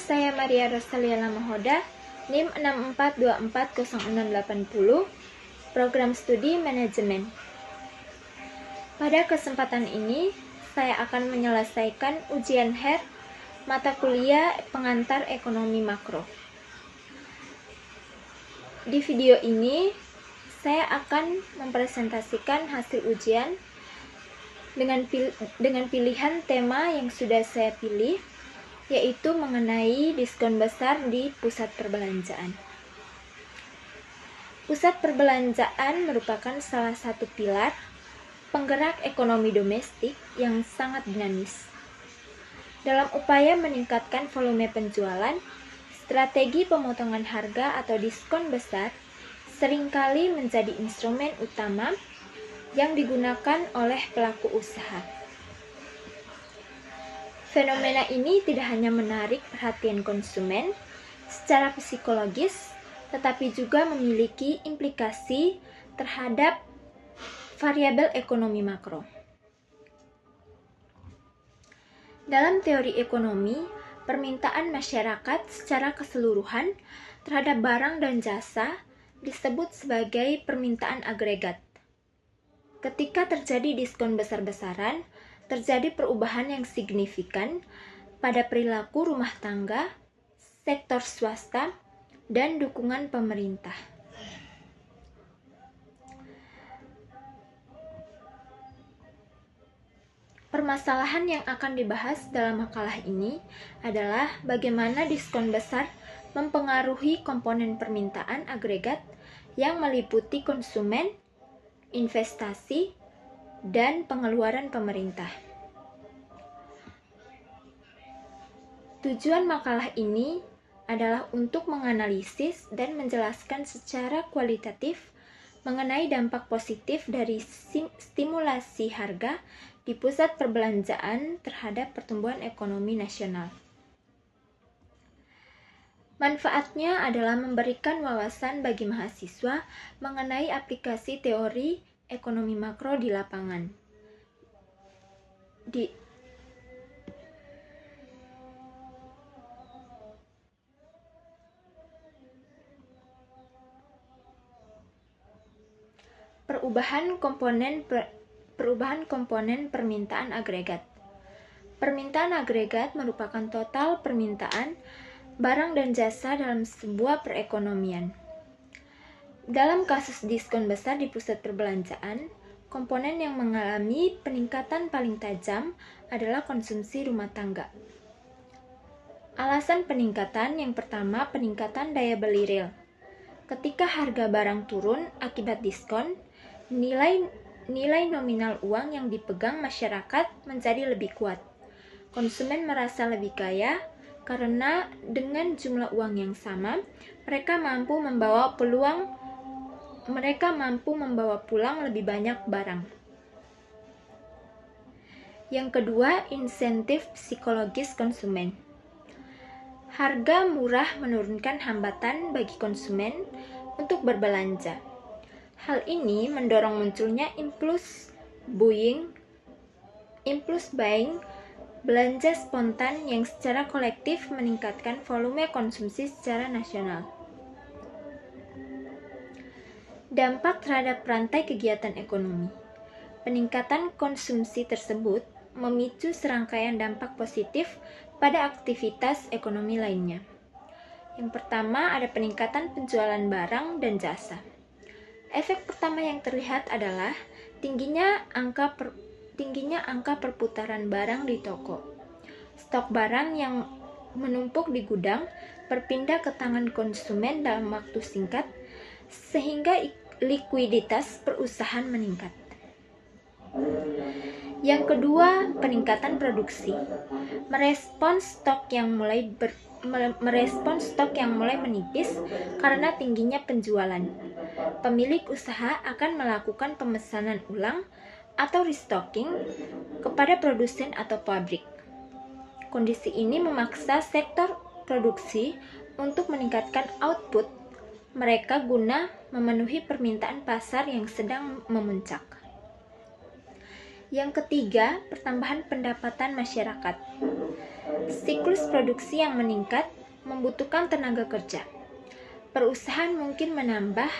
saya Maria Rosalia Lamahoda, NIM 64240680, Program Studi Manajemen. Pada kesempatan ini, saya akan menyelesaikan ujian HER mata kuliah pengantar ekonomi makro. Di video ini, saya akan mempresentasikan hasil ujian dengan pilihan tema yang sudah saya pilih, yaitu mengenai diskon besar di pusat perbelanjaan. Pusat perbelanjaan merupakan salah satu pilar penggerak ekonomi domestik yang sangat dinamis. Dalam upaya meningkatkan volume penjualan, strategi pemotongan harga atau diskon besar seringkali menjadi instrumen utama yang digunakan oleh pelaku usaha. Fenomena ini tidak hanya menarik perhatian konsumen secara psikologis, tetapi juga memiliki implikasi terhadap variabel ekonomi makro. Dalam teori ekonomi, permintaan masyarakat secara keseluruhan terhadap barang dan jasa disebut sebagai permintaan agregat. Ketika terjadi diskon besar-besaran, terjadi perubahan yang signifikan pada perilaku rumah tangga, sektor swasta, dan dukungan pemerintah. Permasalahan yang akan dibahas dalam makalah ini adalah bagaimana diskon besar mempengaruhi komponen permintaan agregat yang meliputi konsumen, investasi, dan pengeluaran pemerintah. Tujuan makalah ini adalah untuk menganalisis dan menjelaskan secara kualitatif mengenai dampak positif dari stimulasi harga di pusat perbelanjaan terhadap pertumbuhan ekonomi nasional. Manfaatnya adalah memberikan wawasan bagi mahasiswa mengenai aplikasi teori ekonomi makro di lapangan. Perubahan komponen permintaan agregat. Permintaan agregat merupakan total permintaan barang dan jasa dalam sebuah perekonomian. Dalam kasus diskon besar di pusat perbelanjaan, komponen yang mengalami peningkatan paling tajam adalah konsumsi rumah tangga. Alasan peningkatan yang pertama, peningkatan daya beli real. Ketika harga barang turun akibat diskon, nilai nominal uang yang dipegang masyarakat menjadi lebih kuat. Konsumen merasa lebih kaya karena dengan jumlah uang yang sama, mereka mampu membawa pulang lebih banyak barang. Yang kedua, insentif psikologis konsumen. Harga murah menurunkan hambatan bagi konsumen untuk berbelanja. Hal ini mendorong munculnya impulse buying, belanja spontan yang secara kolektif meningkatkan volume konsumsi secara nasional. Dampak terhadap rantai kegiatan ekonomi. Peningkatan konsumsi tersebut memicu serangkaian dampak positif pada aktivitas ekonomi lainnya. Yang pertama, ada peningkatan penjualan barang dan jasa. Efek pertama yang terlihat adalah tingginya angka perputaran barang di toko. Stok barang yang menumpuk di gudang berpindah ke tangan konsumen dalam waktu singkat, sehingga likuiditas perusahaan meningkat. Yang kedua, peningkatan produksi. Merespon stok yang mulai menipis karena tingginya penjualan. Pemilik usaha akan melakukan pemesanan ulang atau restocking kepada produsen atau pabrik. Kondisi ini memaksa sektor produksi untuk meningkatkan output mereka guna memenuhi permintaan pasar yang sedang memuncak. Yang ketiga, pertambahan pendapatan masyarakat. Siklus produksi yang meningkat membutuhkan tenaga kerja. Perusahaan mungkin menambah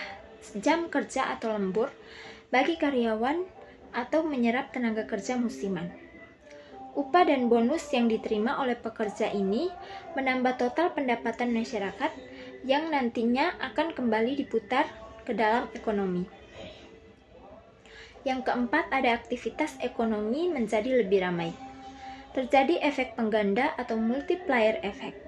jam kerja atau lembur bagi karyawan atau menyerap tenaga kerja musiman. Upah dan bonus yang diterima oleh pekerja ini menambah total pendapatan masyarakat yang nantinya akan kembali diputar ke dalam ekonomi. Yang keempat, ada aktivitas ekonomi menjadi lebih ramai. Terjadi efek pengganda atau multiplier effect.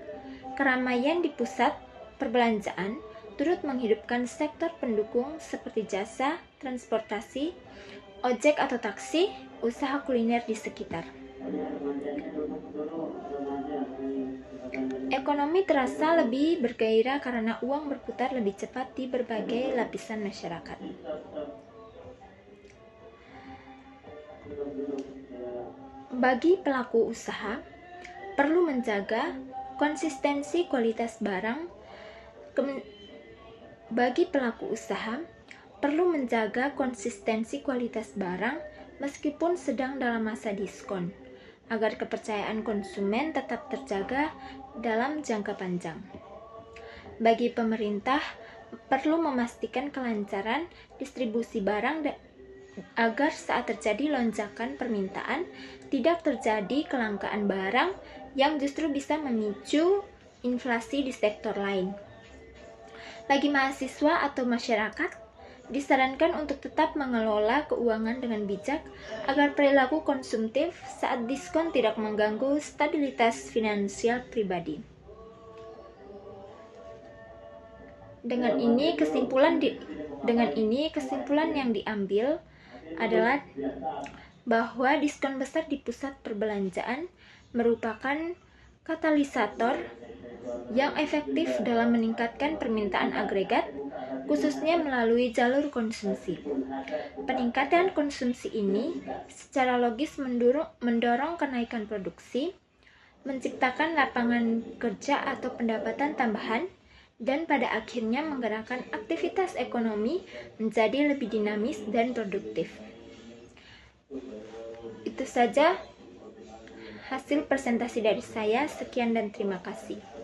Keramaian di pusat perbelanjaan turut menghidupkan sektor pendukung seperti jasa, transportasi, ojek atau taksi, usaha kuliner di sekitar. Ekonomi terasa lebih bergairah karena uang berputar lebih cepat di berbagai lapisan masyarakat. Bagi pelaku usaha, perlu menjaga konsistensi kualitas barang. Bagi pelaku usaha, perlu menjaga konsistensi kualitas barang meskipun sedang dalam masa diskon, agar kepercayaan konsumen tetap terjaga dalam jangka panjang. Bagi pemerintah, perlu memastikan kelancaran distribusi barang agar saat terjadi lonjakan permintaan, tidak terjadi kelangkaan barang yang justru bisa memicu inflasi di sektor lain. Bagi mahasiswa atau masyarakat, disarankan untuk tetap mengelola keuangan dengan bijak agar perilaku konsumtif saat diskon tidak mengganggu stabilitas finansial pribadi. Dengan ini kesimpulan yang diambil adalah bahwa diskon besar di pusat perbelanjaan merupakan katalisator yang efektif dalam meningkatkan permintaan agregat, khususnya melalui jalur konsumsi. Peningkatan konsumsi ini secara logis mendorong kenaikan produksi, menciptakan lapangan kerja atau pendapatan tambahan, dan pada akhirnya menggerakkan aktivitas ekonomi menjadi lebih dinamis dan produktif. Itu saja hasil presentasi dari saya. Sekian dan terima kasih.